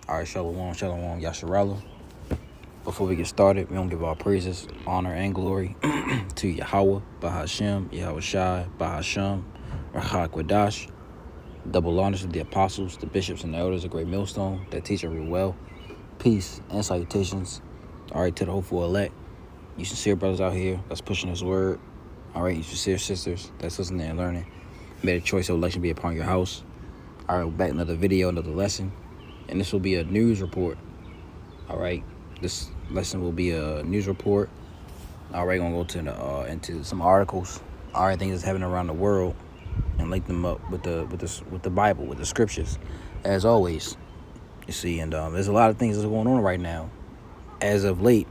All right, shalom, shalom, Yasharala. Before we get started, we don't give all praises, honor, and glory to Yahweh, Bahashem, Yahweh Shai, Bahasham, Rachak Wadash. Double honors to the apostles, the bishops, and the elders of Great Millstone that teach every well. Peace and salutations. All right, to the hopeful elect. You sincere brothers out here that's pushing this word. All right, you sincere sisters that's listening and learning. May the choice of election be upon your house. All right, we're back another video, another lesson. And this will be a news report. All right, this lesson will be a news report. All right, gonna go to into some articles. All right, things that's happening around the world, and link them up with the Bible, with the scriptures, as always. You see, and there's a lot of things that's going on right now. As of late,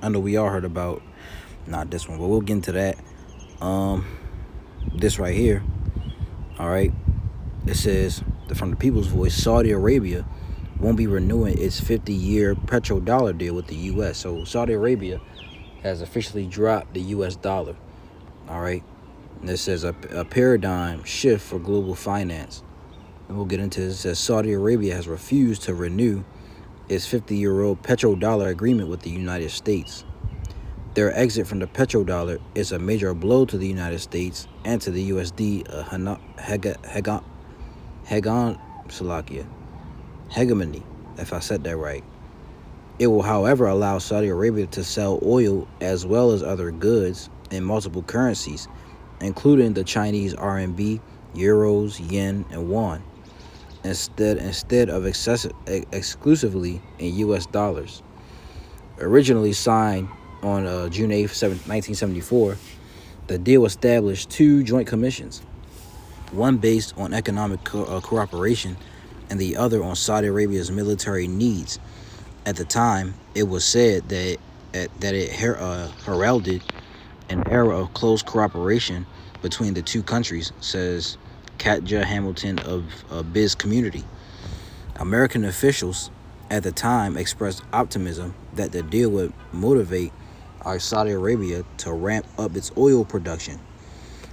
I know we all heard about, not this one, but we'll get into that. This right here. All right, it says from the People's Voice, Saudi Arabia won't be renewing its 50-year petrodollar deal with the U.S. So Saudi Arabia has officially dropped the U.S. dollar. All right, and it says a paradigm shift for global finance. And we'll get into this. It says Saudi Arabia has refused to renew its 50-year-old petrodollar agreement with the United States. Their exit from the petrodollar is a major blow to the United States and to the USD hegemony, if I said that right. It will, however, allow Saudi Arabia to sell oil as well as other goods in multiple currencies, including the Chinese RMB, euros, yen, and yuan, instead of exclusively in U.S. dollars. Originally signed on June 8, 1974, the deal established two joint commissions, one based on economic cooperation and the other on Saudi Arabia's military needs. At the time, it was said that it heralded an era of close cooperation between the two countries, says Katja Hamilton of Biz Community. American officials at the time expressed optimism that the deal would motivate Saudi Arabia to ramp up its oil production.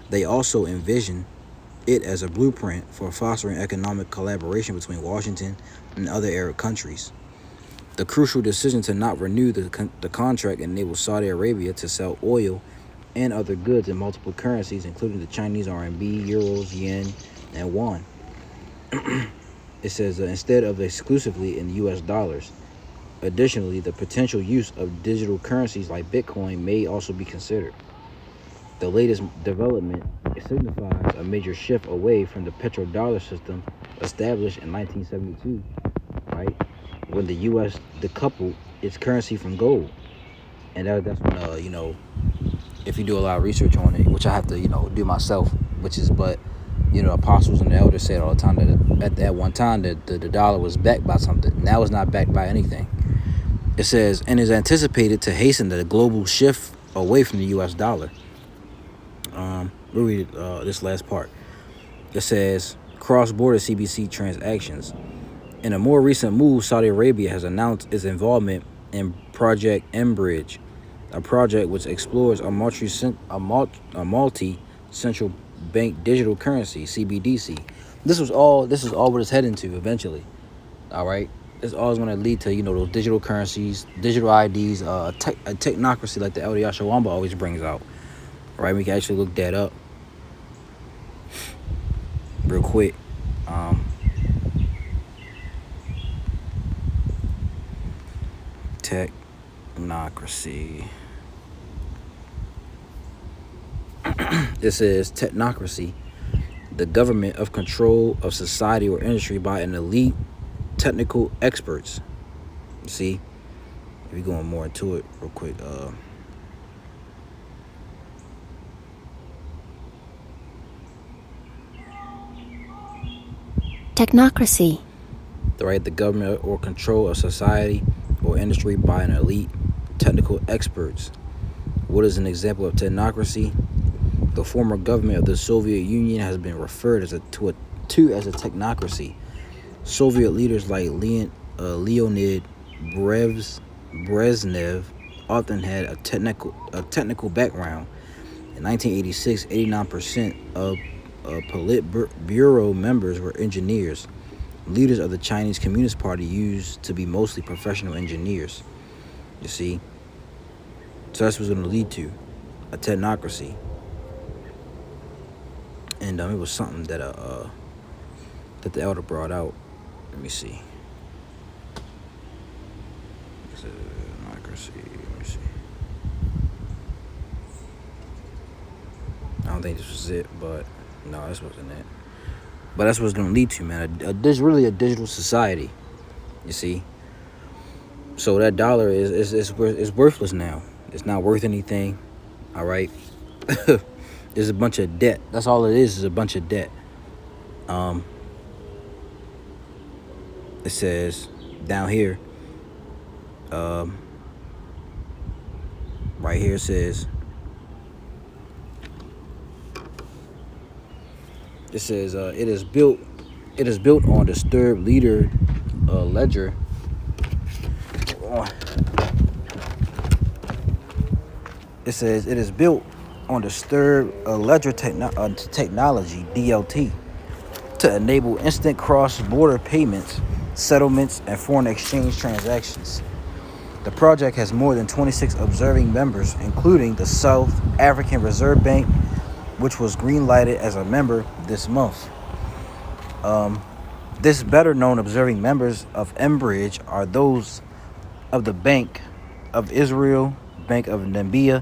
They also envisioned it as a blueprint for fostering economic collaboration between Washington and other Arab countries. The crucial decision to not renew the contract enabled Saudi Arabia to sell oil and other goods in multiple currencies, including the Chinese RMB, euros, yen, and yuan. It says instead of exclusively in U.S. dollars. Additionally, the potential use of digital currencies like Bitcoin may also be considered. The latest development signifies a major shift away from the petrodollar system established in 1972, right, when the U.S. decoupled its currency from gold. And that's when, if you do a lot of research on it, which I have to, do myself, but apostles and the elders said all the time that at one time the dollar was backed by something. Now it's not backed by anything. It says, and is anticipated to hasten the global shift away from the U.S. dollar. We'll read this last part. It says, cross-border CBC transactions. In a more recent move, Saudi Arabia has announced its involvement in Project mBridge, a project which explores a multi-central bank digital currency, CBDC. This is all what it's heading to eventually. All right. It's always going to lead to, those digital currencies, digital IDs, a technocracy like the El Yashawamba always brings out. All right, we can actually look that up real quick. Technocracy. It says technocracy, the government of control of society or industry by an elite technical experts. You see, if you're going more into it real quick. Technocracy. Right, the government or control of society or industry by an elite technical experts. What is an example of technocracy? The former government of the Soviet Union has been referred as a technocracy. Soviet leaders like Leonid Brezhnev often had a technical background. In 1986, 89% of Politburo members were engineers. leaders of the Chinese Communist Party used to be mostly professional engineers. You see? So that's what's going to lead to a technocracy. And it was something that the elder brought out. Let me see. Technocracy. Let me see. I don't think this was it, but no, this wasn't it. But that's what it's going to lead to, man. Really a digital society. You see? So that dollar is worthless now. It's not worth anything. All right? There's a bunch of debt. That's all it is a bunch of debt. It says down here, right here it says, it is built on disturbed leader ledger. It says it is built on disturbed ledger technology, DLT, to enable instant cross-border payments, settlements, and foreign exchange transactions. The project has more than 26 observing members, including the South African Reserve Bank, which was green-lighted as a member this month. This better-known observing members of mBridge are those of the Bank of Israel, Bank of Namibia,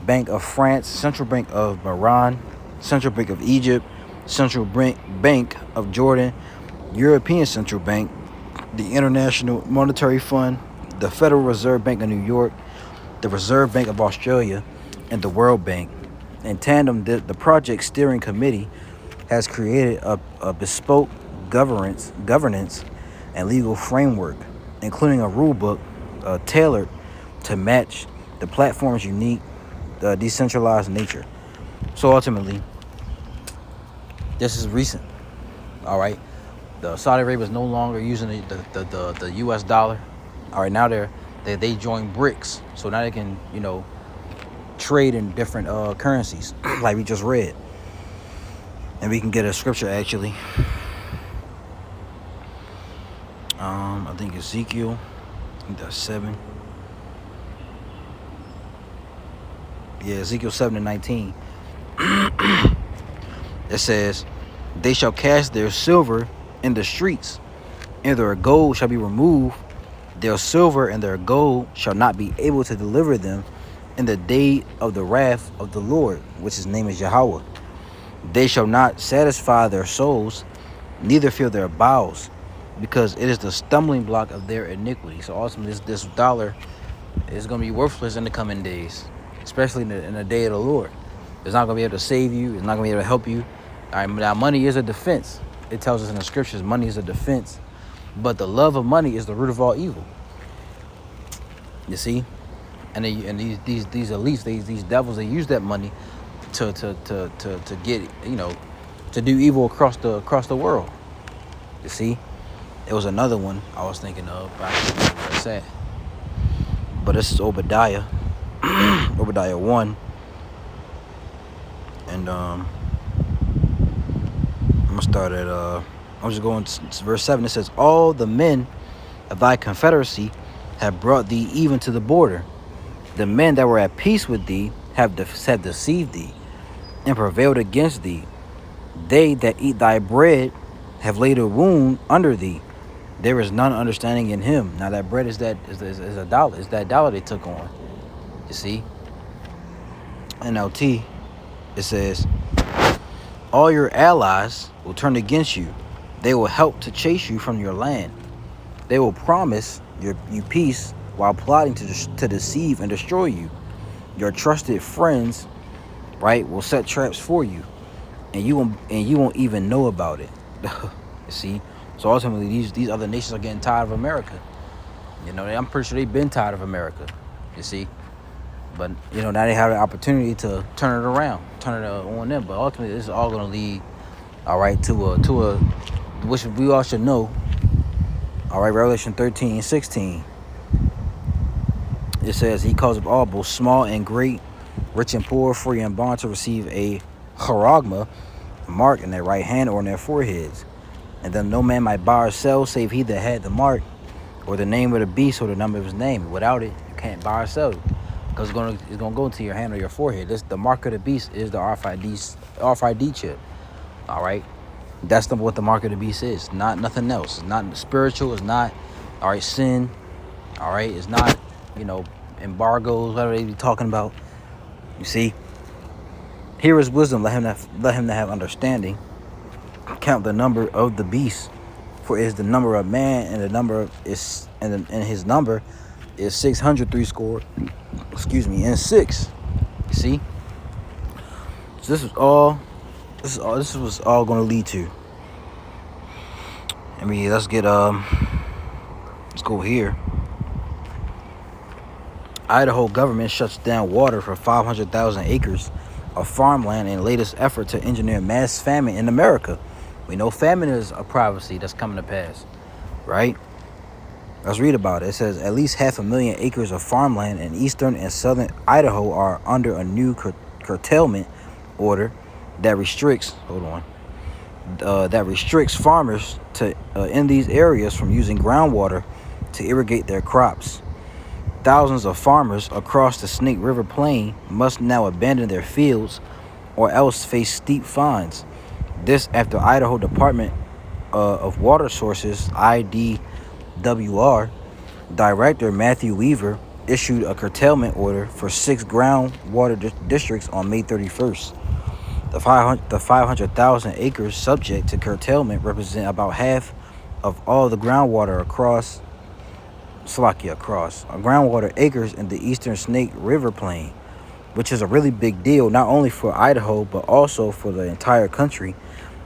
Bank of France, Central Bank of Bahrain, Central Bank of Egypt, Central Bank of Jordan, European Central Bank, the International Monetary Fund, the Federal Reserve Bank of New York, the Reserve Bank of Australia, and the World Bank. In tandem, the project steering committee has created a bespoke governance and legal framework, including a rule book tailored to match the platform's unique decentralized nature. So ultimately, this is recent. All right, the Saudi Arabia is no longer using the U.S. dollar. All right, now they join BRICS, so now they can trade in different currencies, like we just read, and we can get a scripture actually. I think Ezekiel, I think that's 7. Yeah, Ezekiel 7:19. It says, "They shall cast their silver in the streets, and their gold shall be removed. Their silver and their gold shall not be able to deliver them in the day of the wrath of the Lord," which his name is Yahweh. "They shall not satisfy their souls, neither fill their bowels, because it is the stumbling block of their iniquity." So ultimately, this dollar is going to be worthless in the coming days, especially in the day of the Lord. It's not going to be able to save you. It's not going to be able to help you. All right, now money is a defense. It tells us in the scriptures, money is a defense. But the love of money is the root of all evil. You see? And these elites, these devils, they use that money to get, to do evil across the world. You see? It was another one I was thinking of, but I can't remember where it's at. But this is Obadiah. Obadiah 1. And I'm gonna start at I'm just going to verse 7. It says, "All the men of thy confederacy have brought thee even to the border. The men that were at peace with thee have deceived thee and prevailed against thee. They that eat thy bread have laid a wound under thee. There is none understanding in him." Now that bread is a dollar. It's that dollar they took on. You see? NLT, it says, "All your allies will turn against you. They will help to chase you from your land. They will promise you peace while plotting to deceive and destroy you. Your trusted friends, right, will set traps for you, and you won't even know about it." You see? So ultimately, these other nations are getting tired of America. I'm pretty sure they've been tired of America. You see? But now they have the opportunity to turn it around, turn it on them. But ultimately, this is all going to lead, all right, to a which we all should know. All right, Revelation 13:16. It says, "He calls up all, both small and great, rich and poor, free and bond, to receive a charagma, a mark in their right hand or on their foreheads. And then no man might buy or sell save he that had the mark, or the name of the beast, or the number of his name. Without it, you can't buy or sell, because it's gonna go into your hand or your forehead. The mark of the beast is the RFID chip. All right, that's what the mark of the beast is. Not nothing else. It's not spiritual. It's not, all right, sin. All right, it's not, embargoes. Whatever they be talking about. You see, here is wisdom. Let him have understanding. Count the number of the beast, for it is the number of man, and the number is and his number is 603 score. And 6. You see, so this was all going to lead to. I mean, let's go here. Idaho government shuts down water for 500,000 acres of farmland in latest effort to engineer mass famine in America. We know famine is a prophecy that's coming to pass, right? Let's read about it. It says at least 500,000 acres of farmland in eastern and southern Idaho are under a new curtailment order that restricts farmers to in these areas from using groundwater to irrigate their crops. Thousands of farmers across the Snake River Plain must now abandon their fields or else face steep fines. This after Idaho Department of Water Sources, IDWR, Director Matthew Weaver issued a curtailment order for 6 groundwater districts on May 31st. The 500,000 acres subject to curtailment represent about half of all the groundwater groundwater acres in the eastern Snake River Plain, which is a really big deal, not only for Idaho, but also for the entire country,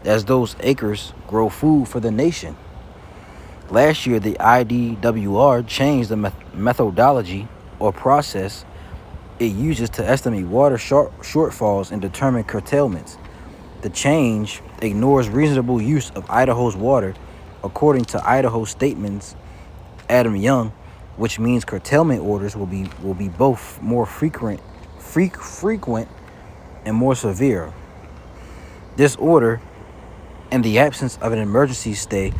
as those acres grow food for the nation. Last year, the IDWR changed the methodology or process it uses to estimate water shortfalls and determine curtailments. The change ignores reasonable use of Idaho's water, according to Idaho Stateman's Adam Young, which means curtailment orders will be both more frequent and more severe. This order, in the absence of an emergency stay,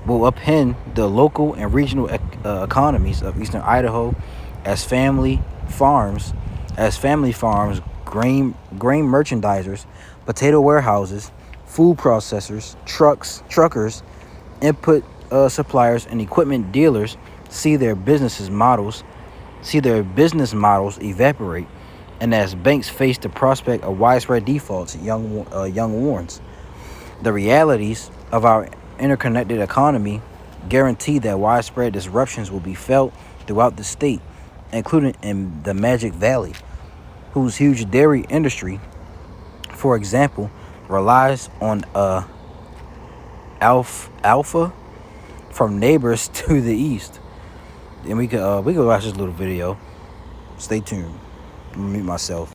will upend the local and regional economies of eastern Idaho as family farms, grain merchandisers, potato warehouses, food processors, truckers, input suppliers, and equipment dealers see their business models evaporate, and as banks face the prospect of widespread defaults, Young warns. The realities of our interconnected economy guarantee that widespread disruptions will be felt throughout the state, including in the Magic Valley, whose huge dairy industry, for example, relies on alpha from neighbors to the east. And we could watch this little video. Stay tuned. I'm gonna mute myself.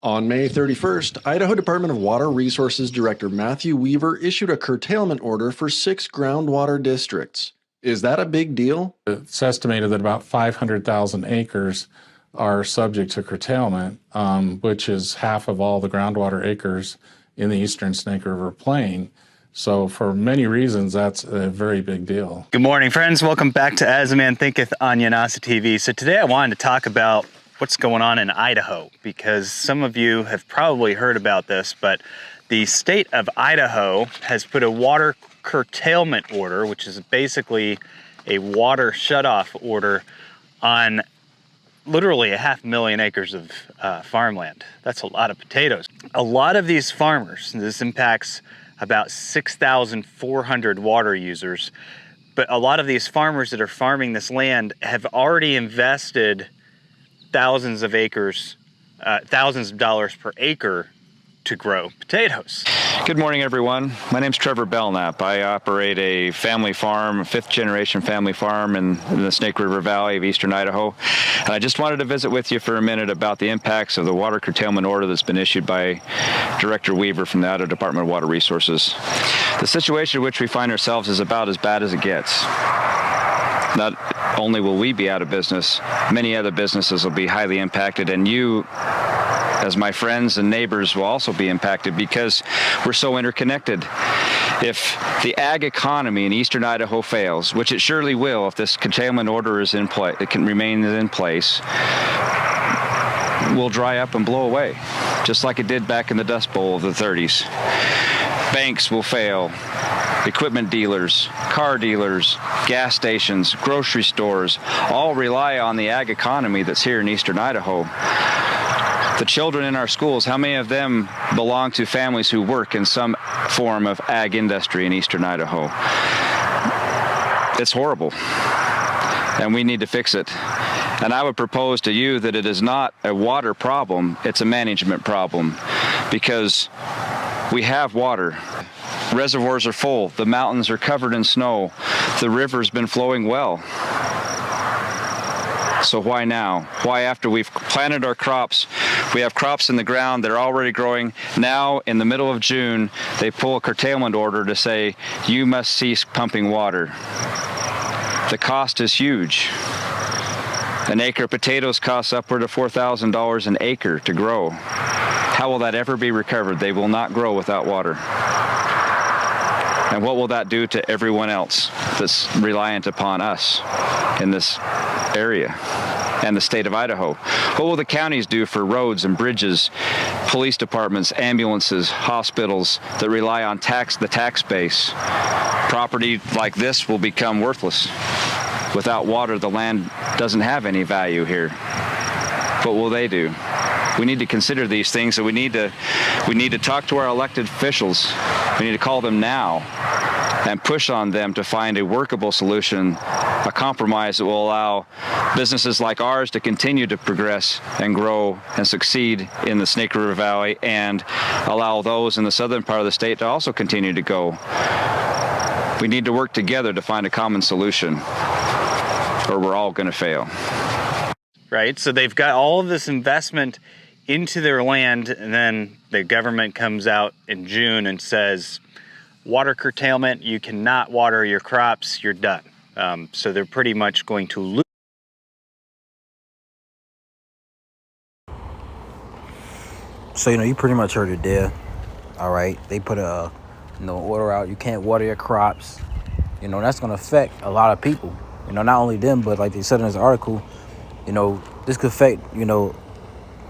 On May 31st, Idaho Department of Water Resources Director Matthew Weaver issued a curtailment order for 6 groundwater districts. Is that a big deal? It's estimated that about 500,000 acres are subject to curtailment, which is half of all the groundwater acres in the eastern Snake River Plain. So for many reasons, that's a very big deal. Good morning, friends. Welcome back to As a Man Thinketh on Yanasa TV. So today I wanted to talk about what's going on in Idaho, because some of you have probably heard about this, but the state of Idaho has put a water curtailment order, which is basically a water shutoff order on literally 500,000 acres of farmland. That's a lot of potatoes. A lot of these farmers, this impacts about 6,400 water users, but a lot of these farmers that are farming this land have already invested thousands of acres, thousands of dollars per acre to grow potatoes. Good morning, everyone. My name's Trevor Belknap. I operate a family farm, 5th generation family farm in the Snake River Valley of eastern Idaho. And I just wanted to visit with you for a minute about the impacts of the water curtailment order that's been issued by Director Weaver from the Idaho Department of Water Resources. The situation in which we find ourselves is about as bad as it gets. Not only will we be out of business, many other businesses will be highly impacted, and you as my friends and neighbors will also be impacted because we're so interconnected. If the ag economy in eastern Idaho fails, which it surely will if this curtailment order is in place, it can remain in place, will dry up and blow away, just like it did back in the Dust Bowl of the 30s. Banks will fail. Equipment dealers, car dealers, gas stations, grocery stores all rely on the ag economy that's here in eastern Idaho. The children in our schools, how many of them belong to families who work in some form of ag industry in eastern Idaho? It's horrible, and we need to fix it. And I would propose to you that it is not a water problem, it's a management problem, because we have water. Reservoirs are full, the mountains are covered in snow, the river's been flowing well. So why now? Why after we've planted our crops, we have crops in the ground that are already growing, now in the middle of June, they pull a curtailment order to say, you must cease pumping water. The cost is huge. An acre of potatoes costs upward of $4,000 an acre to grow. How will that ever be recovered? They will not grow without water. And what will that do to everyone else that's reliant upon us in this area and the state of Idaho? What will the counties do for roads and bridges, police departments, ambulances, hospitals that rely on the tax base? Property like this will become worthless. Without water, the land doesn't have any value here. What will they do? We need to consider these things, and we need to talk to our elected officials. We need to call them now and push on them to find a workable solution, a compromise that will allow businesses like ours to continue to progress and grow and succeed in the Snake River Valley, and allow those in the southern part of the state to also continue to go. We need to work together to find a common solution, or we're all going to fail. Right, so they've got all of this investment into their land, and then the government comes out in June and says, water curtailment, you cannot water your crops, you're done. So they're pretty much going to lose. So, you pretty much heard it there. All right. They put a order out. You can't water your crops. That's going to affect a lot of people. Not only them, but like they said in this article, this could affect,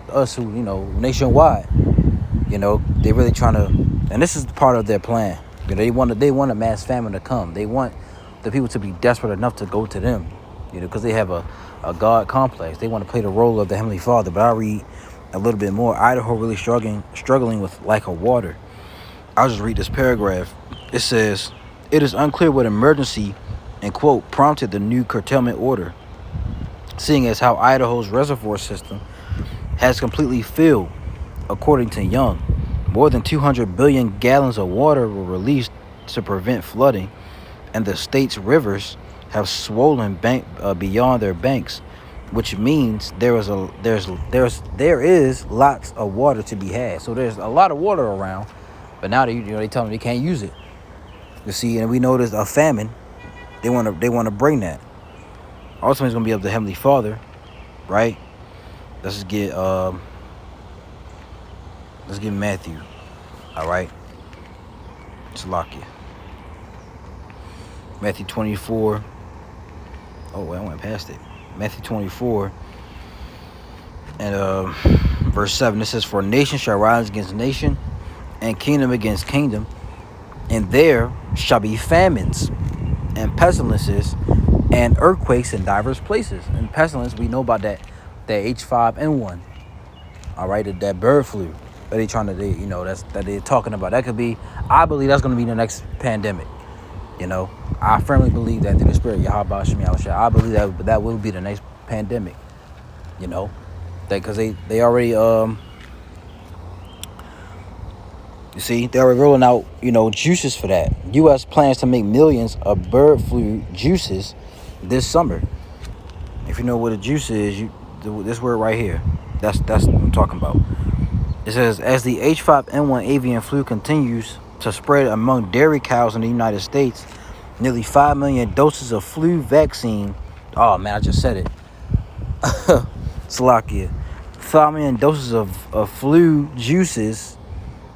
us who, nationwide. They're really trying to, and this is part of their plan. They want a mass famine to come. They want the people to be desperate enough to go to them, because they have a God complex. They want to play the role of the Heavenly Father. But I'll read a little bit more. Idaho really struggling with lack of water. I'll just read this paragraph. It says, it is unclear what emergency, and quote, prompted the new curtailment order, seeing as how Idaho's reservoir system has completely filled. According to Young, more than 200 billion gallons of water were released to prevent flooding, and the state's rivers have swollen beyond their banks, which means there is lots of water to be had. So there's a lot of water around, but now they tell them they can't use it. You see, and we know there's a famine. They want to bring that. Ultimately, it's gonna be up to the Heavenly Father, right? Let's get Matthew. All right. Let's lock you. Matthew 24. Oh, wait, I went past it. Matthew 24 and verse 7. It says, for nation shall rise against nation, and kingdom against kingdom, and there shall be famines and pestilences and earthquakes in diverse places. And pestilence, we know about that H5N1. All right, that bird flu that that they're talking about. That could be, I believe that's going to be the next pandemic. I firmly believe that through the spirit, Yahweh Shem Yahushua, I believe that will be the next pandemic. Because they already you see, they were rolling out, juices for that. U.S. plans to make millions of bird flu juices this summer. If you know what a juice is, this word right here, that's what I'm talking about. It says, as the H5N1 avian flu continues to spread among dairy cows in the United States, nearly 5 million doses of flu vaccine. Oh man, I just said it. Slovakia. million doses of flu juices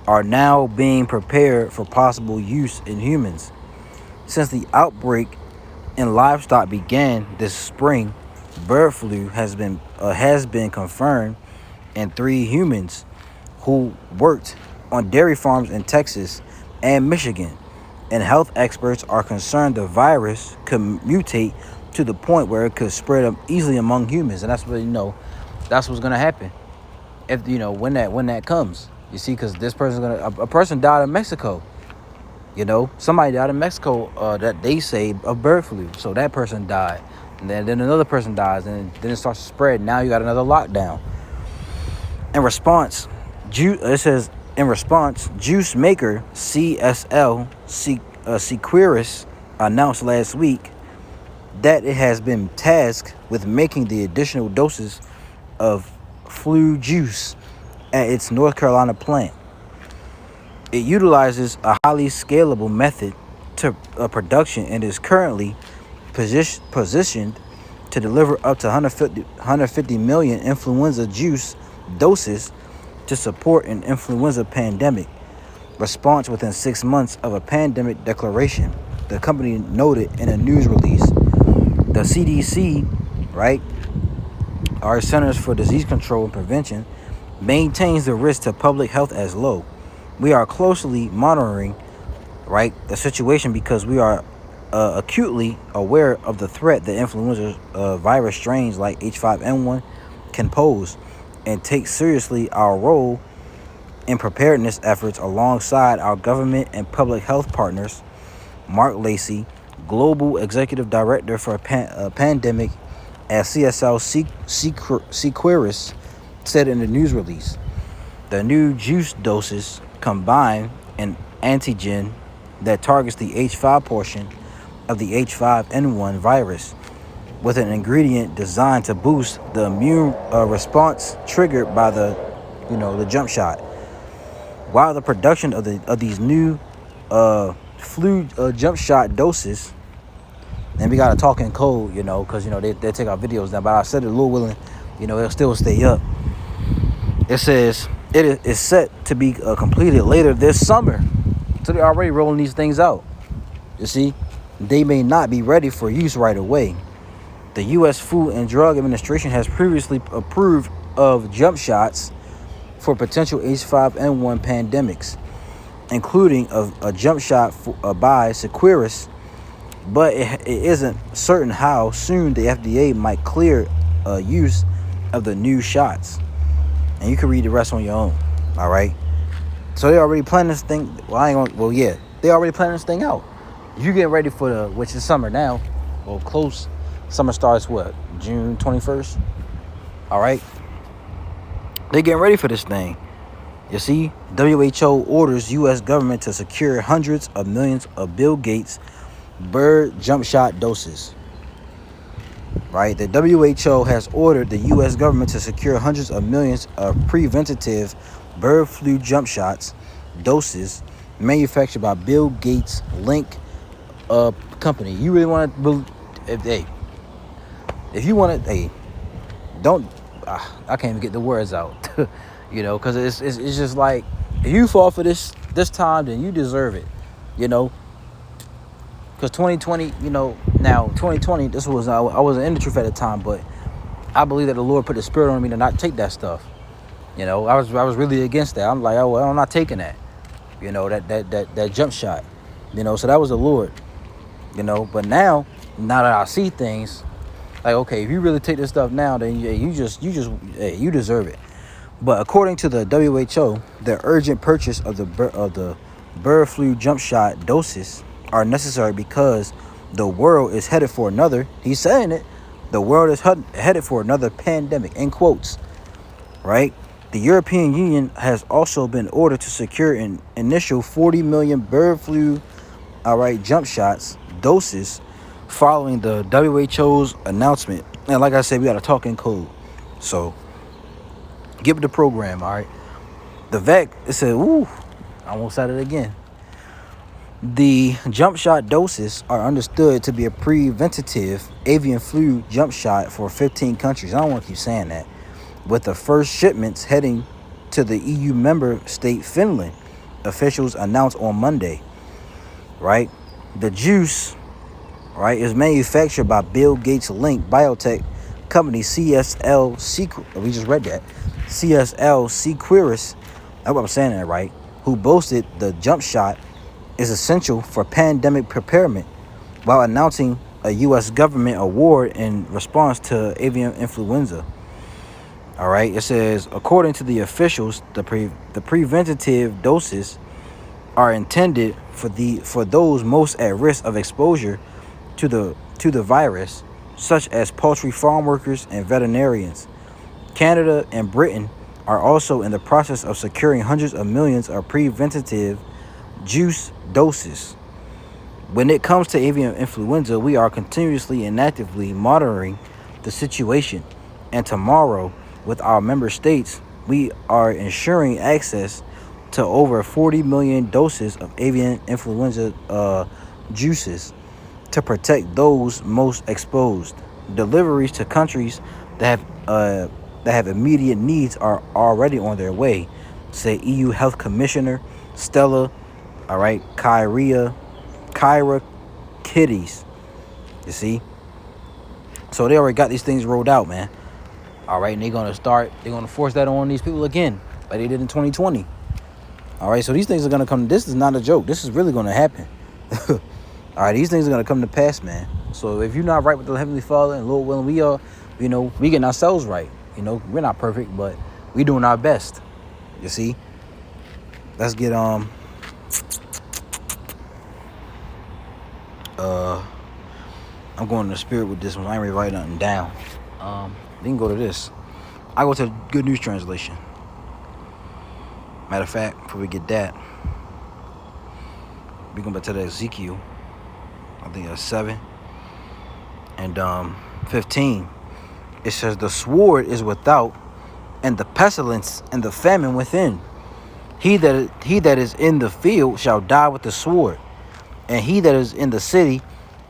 are now being prepared for possible use in humans. Since the outbreak in livestock began this spring, bird flu has been confirmed in 3 humans who worked on dairy farms in Texas and Michigan. And health experts are concerned the virus could mutate to the point where it could spread easily among humans. And that's what, that's what's gonna happen if when that comes. You see, because this person's a person died in Mexico. Somebody died in Mexico that they say of bird flu. So that person died, and then another person dies, and then it starts to spread. Now you got another lockdown. In response, juice maker CSL Seqirus announced last week that it has been tasked with making the additional doses of flu juice at its North Carolina plant. It utilizes a highly scalable method to production and is currently positioned to deliver up to 150 million influenza juice doses to support an influenza pandemic response within 6 months of a pandemic declaration, the company noted in a news release. The CDC, our Centers for Disease Control and Prevention, maintains the risk to public health as low. We are closely monitoring, the situation because we are acutely aware of the threat that influenza virus strains like H5N1 can pose, and take seriously our role in preparedness efforts alongside our government and public health partners. Mark Lacey, Global Executive Director for Pandemic at CSL Seqirus, said in the news release. The new juice doses combine an antigen that targets the H5 portion of the H5N1 virus with an ingredient designed to boost the immune response triggered by the jump shot. While the production of these new flu jump shot doses, and we gotta talk in code, because they take our videos down. But I said it, Lord willing, it'll still stay up. It says it is set to be completed later this summer, so they're already rolling these things out. You see, they may not be ready for use right away. The U.S. Food and Drug Administration has previously approved of jump shots for potential H5N1 pandemics, including a jump shot by Seqirus, but it isn't certain how soon the FDA might clear use of the new shots. And you can read the rest on your own, all right? So they already planning this thing. They already planning this thing out. You get ready for which is summer now, or close. Summer starts June 21st, all right? They getting ready for this thing. You see, WHO orders U.S. government to secure hundreds of millions of Bill Gates bird jump shot doses. The WHO has ordered the U.S. government to secure hundreds of millions of preventative bird flu jump shots doses manufactured by Bill Gates Link company. You really want to, if you want to, don't. I can't even get the words out, because it's just like, if you fall for this time, then you deserve it, because 2020, now 2020, I wasn't in the truth at the time, but I believe that the Lord put the spirit on me to not take that stuff. I was really against that. I'm like, I'm not taking that, that jump shot, so that was the Lord, but now that I see things, like, okay, if you really take this stuff now, then you deserve it. But according to the WHO, the urgent purchase of the bird flu jump shot doses are necessary because the world is headed for another. He's saying it. The world is headed for another pandemic. In quotes, right? The European Union has also been ordered to secure an initial 40 million bird flu, jump shots doses, following the WHO's announcement. And like I said, we got to talk in code. So, get with the program, all right? The VAC, it said, I almost said it again. The jump shot doses are understood to be a preventative avian flu jump shot for 15 countries. I don't want to keep saying that. with the first shipments heading to the EU member state Finland, officials announced on Monday, right? The juice, right, is manufactured by Bill Gates linked biotech company CSL Seqirus. We just read that. CSL Seqirus, I hope I'm saying that right, who boasted the jump shot is essential for pandemic preparedness while announcing a U.S. government award in response to avian influenza. All right, it says, according to the officials, the preventative doses are intended for those most at risk of exposure to the virus, such as poultry farm workers and veterinarians. Canada and Britain are also in the process of securing hundreds of millions of preventative juice doses. When it comes to avian influenza, we are continuously and actively monitoring the situation, and tomorrow, with our member states, we are ensuring access to over 40 million doses of avian influenza juices to protect those most exposed. Deliveries to countries that have immediate needs are already on their way, said EU Health Commissioner Stella, all right, Kyriakidis. You see? So they already got these things rolled out, man. All right, and they're going to force that on these people again, like they did in 2020. All right, so these things are going to come. This is not a joke. This is really going to happen. All right, these things are going to come to pass, man. So if you're not right with the Heavenly Father and Lord willing, we are, we getting ourselves right. We're not perfect, but we doing our best. You see? Let's get, I'm going to the spirit with this one. I ain't really writing nothing down. We can go to this. I go to the Good News Translation. Matter of fact, before we get that, we go back to the Ezekiel. I think that's 7 and 15. It says, the sword is without, and the pestilence and the famine within. He that is in the field shall die with the sword, and he that is in the city,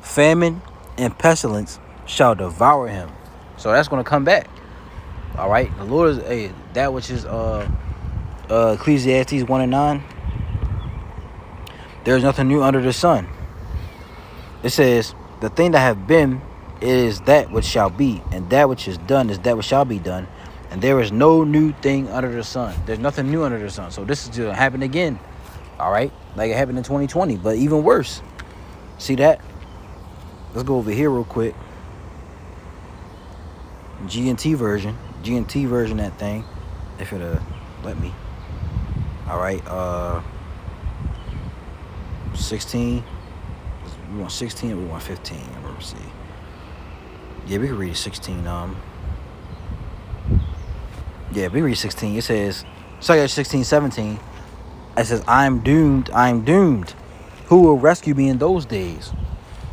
famine and pestilence shall devour him. So that's going to come back. All right. The Lord is that which is Ecclesiastes 1 and 9. There is nothing new under the sun. It says, the thing that have been is that which shall be, and that which is done is that which shall be done. And there is no new thing under the sun. There's nothing new under the sun. So this is going to happen again. All right. Like it happened in 2020, but even worse. See that? Let's go over here real quick. GNT version, that thing, if it'll let me. All right, 16. We want 16 or we want 15? Let's see. Yeah, we can read 16. Yeah, we read 16. It says, 16, 17. It says, I'm doomed. Who will rescue me in those days?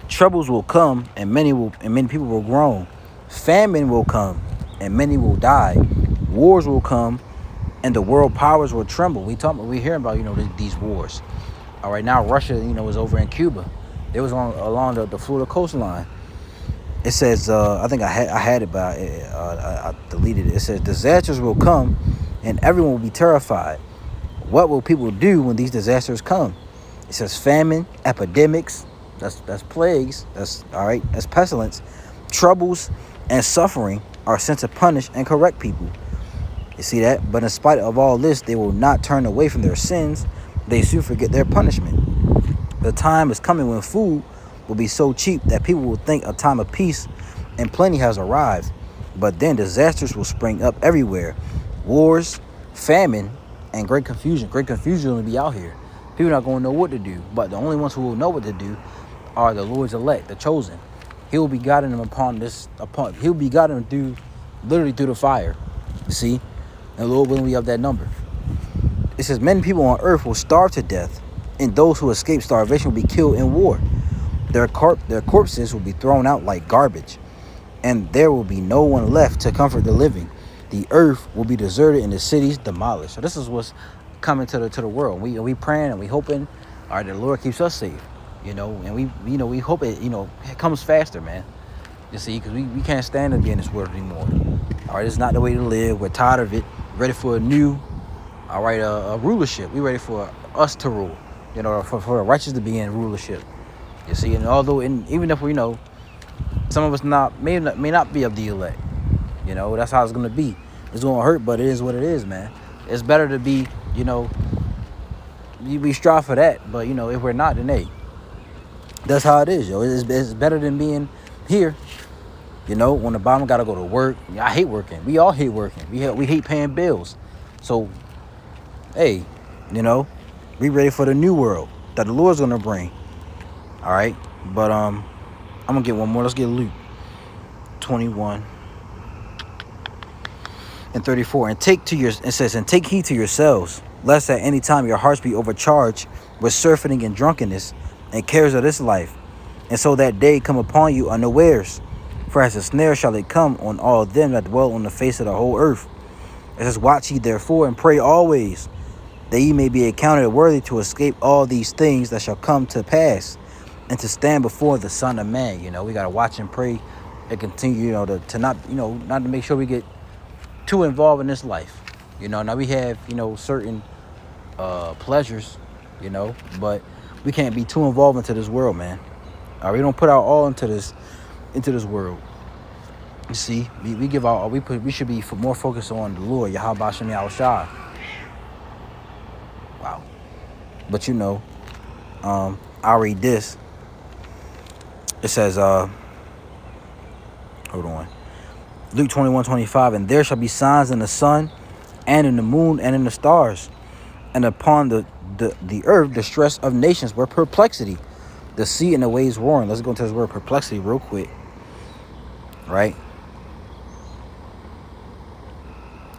Troubles will come, and many people will groan. Famine will come, and many will die. Wars will come, and the world powers will tremble. We hearing about these wars. All right, now Russia is over in Cuba. They was along the Florida coastline. It says I think I had it, but I deleted it. It says disasters will come, and everyone will be terrified. What will people do when these disasters come? It says famine, epidemics. That's plagues. That's all right. That's pestilence, troubles, and suffering are sent to punish and correct people. You see that? But in spite of all this, they will not turn away from their sins. They soon forget their punishment. The time is coming when food will be so cheap that people will think a time of peace and plenty has arrived. But then disasters will spring up everywhere. Wars, famine, and great confusion. Great confusion will be out here. People are not going to know what to do. But the only ones who will know what to do are the Lord's elect, the chosen. He will be guiding them he'll be guiding them literally through the fire. You see? And the Lord willing, we have that number. It says, many people on earth will starve to death, and those who escape starvation will be killed in war. Their corpses will be thrown out like garbage, and there will be no one left to comfort the living. The earth will be deserted and the cities demolished. So this is what's coming to the world. We praying and we hoping, all right, the Lord keeps us safe. And we hope it comes faster, man. You see, because we can't stand to be in this world anymore. All right, it's not the way to live. We're tired of it. Ready for a new, all right, a rulership. We're ready for us to rule. You know, for the righteous to be in rulership. You see, and even if we know some of us may not be of the elect, you know, that's how it's gonna be. It's gonna hurt, but it is what it is, man. It's better to be, you know, we strive for that, but you know, if we're not, then hey, that's how it is, yo. It's better than being here. You know, when the bottom gotta go to work. I hate working. We all hate working. We hate paying bills. So, hey, you know, be ready for the new world that the Lord's gonna bring. All right, but I'm gonna get one more. Let's get Luke 21 and 34. And take heed to yourselves, lest at any time your hearts be overcharged with surfeiting and drunkenness and cares of this life, and so that day come upon you unawares. For as a snare shall it come on all them that dwell on the face of the whole earth. It says, watch ye therefore and pray always, that ye may be accounted worthy to escape all these things that shall come to pass, and to stand before the Son of Man. You know, we gotta watch and pray and continue, you know, to not to make sure we get too involved in this life. You know, now we have, you know, certain pleasures, you know, but we can't be too involved into this world, man. All right, we don't put our all into this world. You see, we give our we should be more focused on the Lord, Yahweh Shem Yahushua. Wow. But you know, I'll read this. It says, hold on. Luke 21:25, and there shall be signs in the sun and in the moon and in the stars, and upon the earth distress of nations where perplexity, the sea and the waves roaring. Let's go into this word perplexity real quick. Right?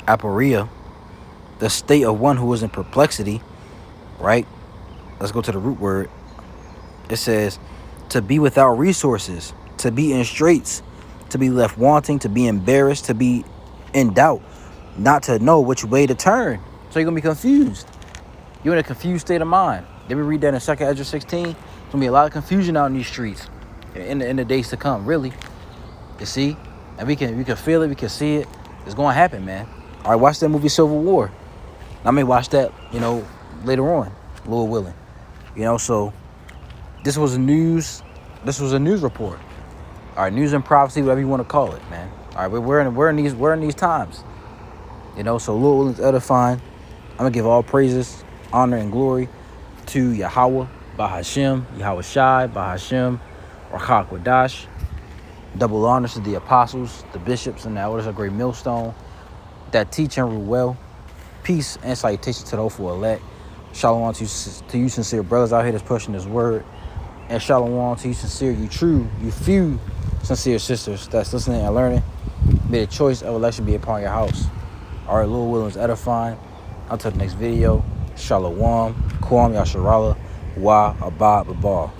Aporia, the state of one who is in perplexity. Right? Let's go to the root word. It says to be without resources, to be in straits, to be left wanting, to be embarrassed, to be in doubt, not to know which way to turn. So you're gonna be confused. You're in a confused state of mind. Did we read that in 2 Ezra 16? There's gonna be a lot of confusion out in these streets in the days to come, really. You see? And we can feel it, we can see it. It's gonna happen, man. All right, watch that movie Civil War. I may watch that, you know, later on, Lord willing. You know, so this was a news report. All right, news and prophecy, whatever you want to call it, man. All right, we're in these times. You know, so Lord willing is edifying. I'm gonna give all praises, honor, and glory to Yahweh, Bahashem, Yahweh Shai, Bahashem, Rachak Wadash. Double honors to the apostles, the bishops, and the elders of Great Millstone that teach and rule well. Peace and salutation to the hopeful elect. Shalom to you sincere brothers out here that's pushing this word. And shalom to you sincere, you few sincere sisters that's listening and learning. May the choice of election be upon your house. All right, Lord willing is edifying. Until the next video, shalom, Kwam Yasharala, Wa Abad Babal.